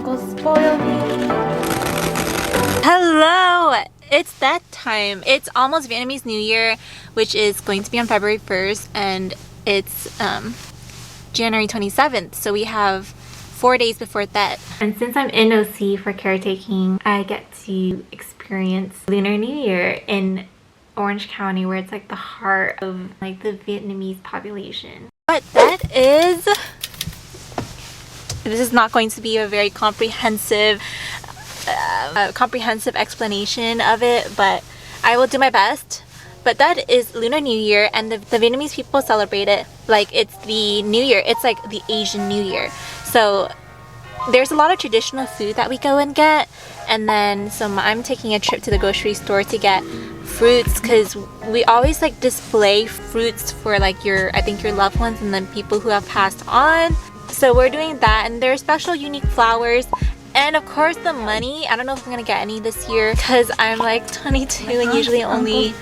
go spoil me. Hello! It's that time. It's almost Vietnamese New Year, which is going to be on February 1st, and it's January 27th. So we have 4 days before that. And since I'm in OC for caretaking, I get to experience Lunar New Year in Orange County, where it's like the heart of like the Vietnamese population. But that is, this is not going to be a very comprehensive explanation of it, but I will do my best. But that is Lunar New Year, and the Vietnamese people celebrate it like it's the New Year. It's like the Asian New Year. So there's a lot of traditional food that we go and get, and then I'm taking a trip to the grocery store to get fruits, because we always like display fruits for like I think your loved ones and then people who have passed on. So we're doing that, and there are special unique flowers. And of course the money. I don't know if I'm gonna get any this year because I'm like 22 and usually only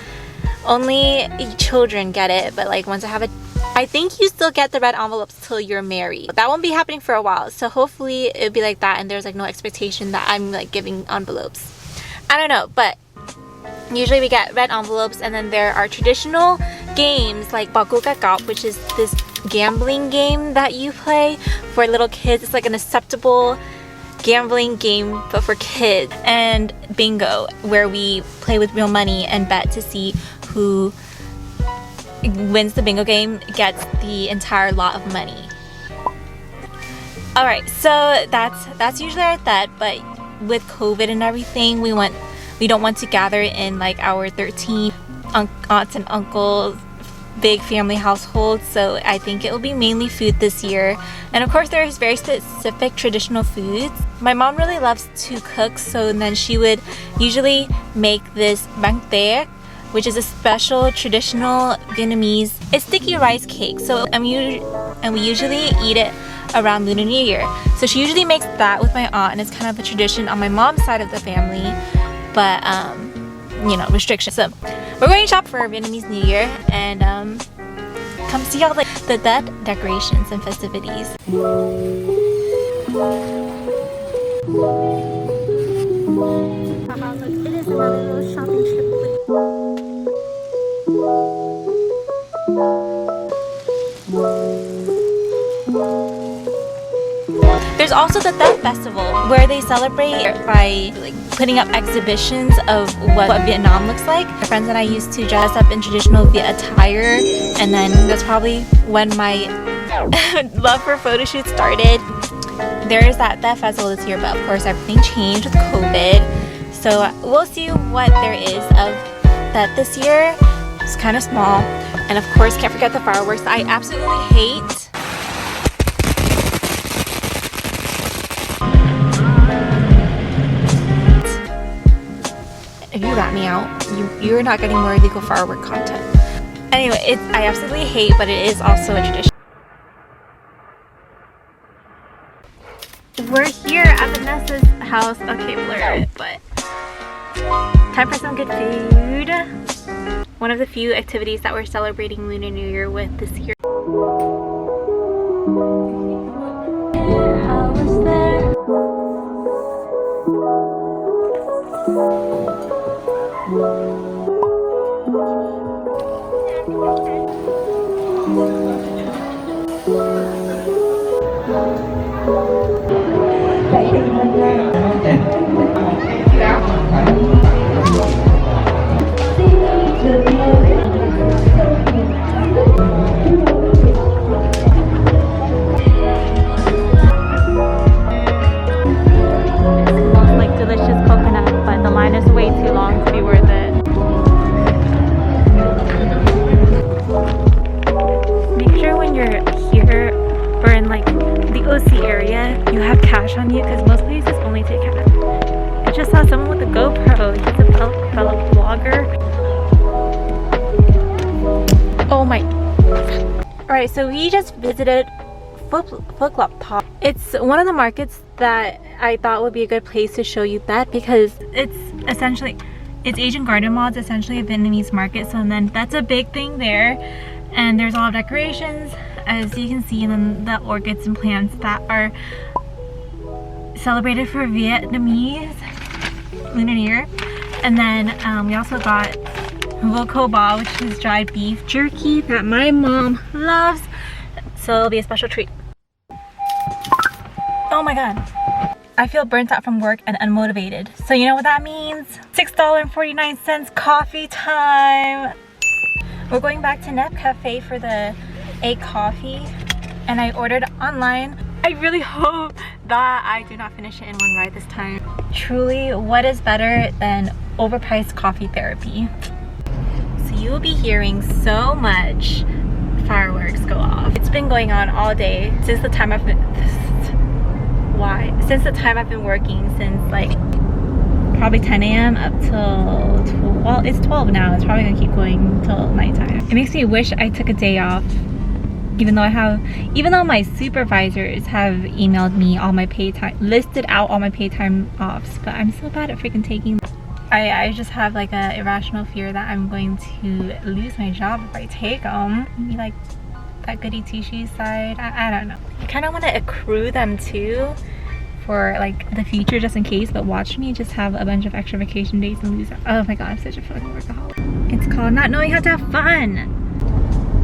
children get it. But like once I think you still get the red envelopes till you're married. That won't be happening for a while. So hopefully it'll be like that, and there's like no expectation that I'm like giving envelopes. I don't know, but usually we get red envelopes. And then there are traditional games like Baku Kakao, which is this gambling game that you play for little kids. It's like an acceptable gambling game but for kids. And bingo, where we play with real money and bet to see who wins the bingo game gets the entire lot of money. Alright, so that's usually our thought, but with COVID and everything, we don't want to gather in like our 13 aunts and uncles big family household, so I think it will be mainly food this year. And of course there's very specific traditional foods. My mom really loves to cook, so then she would usually make this mung, which is a special traditional Vietnamese, it's sticky rice cake. So and we usually eat it around Lunar New Year. So she usually makes that with my aunt, and it's kind of a tradition on my mom's side of the family, but you know, restrictions. So we're going to shop for Vietnamese New Year, and come see all the decorations and festivities. It is another little shopping trip. There's also the Tet Festival, where they celebrate by like putting up exhibitions of what Vietnam looks like. My friends and I used to dress up in traditional Viet attire, and then that's probably when my love for photo shoots started. There is that Tet Festival this year, but of course everything changed with COVID. So we'll see what there is of that this year. It's kind of small. And of course, can't forget the fireworks that I absolutely hate. If you rat me out, you're not getting more illegal firework content. Anyway, I absolutely hate, but it is also a tradition. We're here at Vanessa's house. Okay, blur it, but time for some good food. One of the few activities that we're celebrating Lunar New Year with this year. On you, because most places only take cash. I just saw someone with a GoPro. He's a fellow vlogger. Oh my. Alright, so we just visited Phuc Lop Thong. It's one of the markets that I thought would be a good place to show you that, because it's Asian Garden Mall. It's essentially a Vietnamese market, so then that's a big thing there. And there's a lot of decorations, as you can see, and then the orchids and plants that are celebrated for Vietnamese Lunar New Year. And then we also got Vô Ba, which is dried beef jerky that my mom loves. So it'll be a special treat. Oh my god. I feel burnt out from work and unmotivated. So you know what that means? $6.49 coffee time. We're going back to Nep Cafe for the egg coffee. And I ordered online. I really hope that I do not finish it in one ride this time. Truly, what is better than overpriced coffee therapy? So you will be hearing so much fireworks go off. It's been going on all day since the time I've been working, since like probably 10 a.m. up till 12. Well, it's 12 now. It's probably gonna keep going till nighttime. It makes me wish I took a day off, even though my supervisors have emailed me all my pay time, listed out all my pay time offs, but I'm so bad at freaking taking. I just have like a irrational fear that I'm going to lose my job if I take them. Maybe like that goody two-shoes side. I don't know. I kind of want to accrue them too for like the future, just in case. But watch me just have a bunch of extra vacation days and lose. Oh my god, I'm such a fucking workaholic. It's called not knowing how to have fun.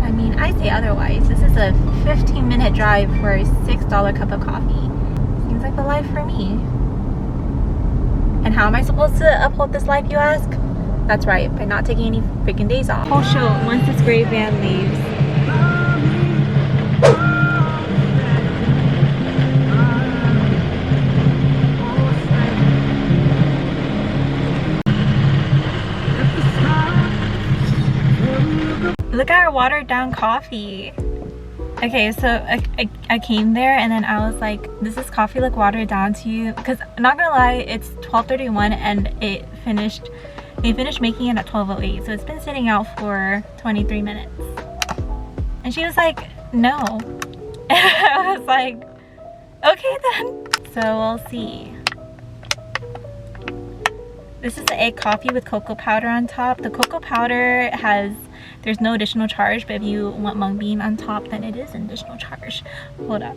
I mean, I say otherwise. This is a 15-minute drive for a $6 cup of coffee. Seems like the life for me. And how am I supposed to uphold this life, you ask? That's right, by not taking any freaking days off. Whole show once this gray van leaves. Look at our watered down coffee. Okay, so I came there and then I was like, does this coffee look watered down to you? Because I'm not gonna lie, it's 12:31 and they finished making it at 12:08. So it's been sitting out for 23 minutes. And she was like, no. And I was like, okay then. So we'll see. This is the egg coffee with cocoa powder on top. The cocoa powder there's no additional charge, but if you want mung bean on top, then it is an additional charge. Hold up.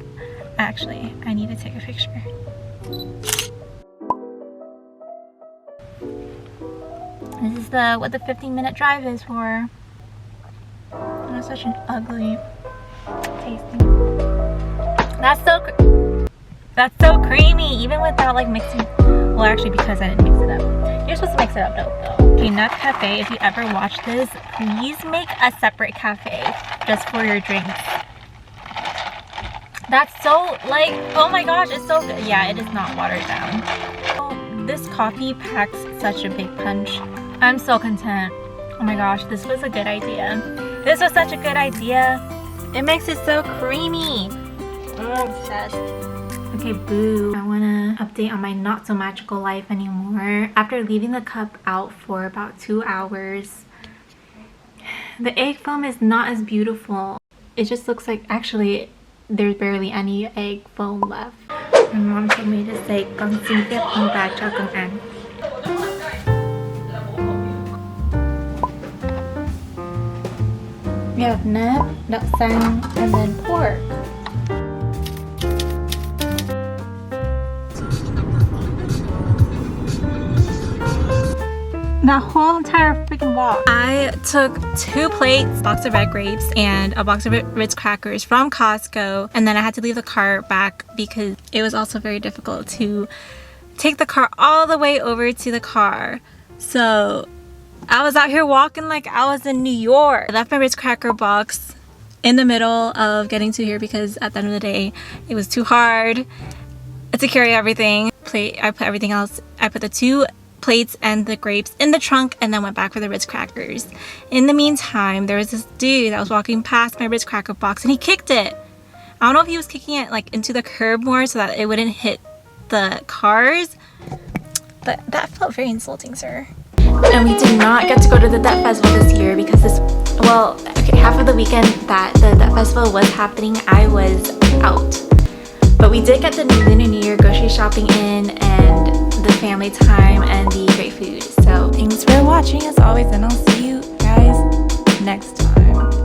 Actually, I need to take a picture. This is what the 15-minute drive is for. That's such an ugly tasting. That's so creamy, even without like mixing. Well, actually, because I didn't mix it up. You're supposed to mix it up though. Okay, Nut Cafe, if you ever watch this, please make a separate cafe just for your drinks. That's so like, oh my gosh, it's so good. Yeah, it is not watered down. Oh, this coffee packs such a big punch. I'm so content. Oh my gosh, this was a good idea. This was such a good idea. It makes it so creamy. I'm obsessed. Okay, boo. I want to update on my not so magical life anymore. After leaving the cup out for about 2 hours, the egg foam is not as beautiful. It just looks like, actually, there's barely any egg foam left. My mom told me to say, "Con xin phép ông bà cho con ăn." We have nếp, đậu xanh, and then pork. That whole entire freaking walk. I took 2 plates, a box of red grapes, and a box of Ritz crackers from Costco, and then I had to leave the car back because it was also very difficult to take the car all the way over to the car. So I was out here walking like I was in New York. I left my Ritz cracker box in the middle of getting to here because at the end of the day, it was too hard to carry everything. I put everything else. I put the 2 plates and the grapes in the trunk and then went back for the Ritz crackers. In the meantime, there was this dude that was walking past my Ritz cracker box and he kicked it. I don't know if he was kicking it like into the curb more so that it wouldn't hit the cars, but that felt very insulting, sir. And we did not get to go to the Debt Festival this year because half of the weekend that the Debt Festival was happening, I was out. But we did get the Lunar New Year grocery shopping in and the family time and the great food. So thanks for watching as always, and I'll see you guys next time.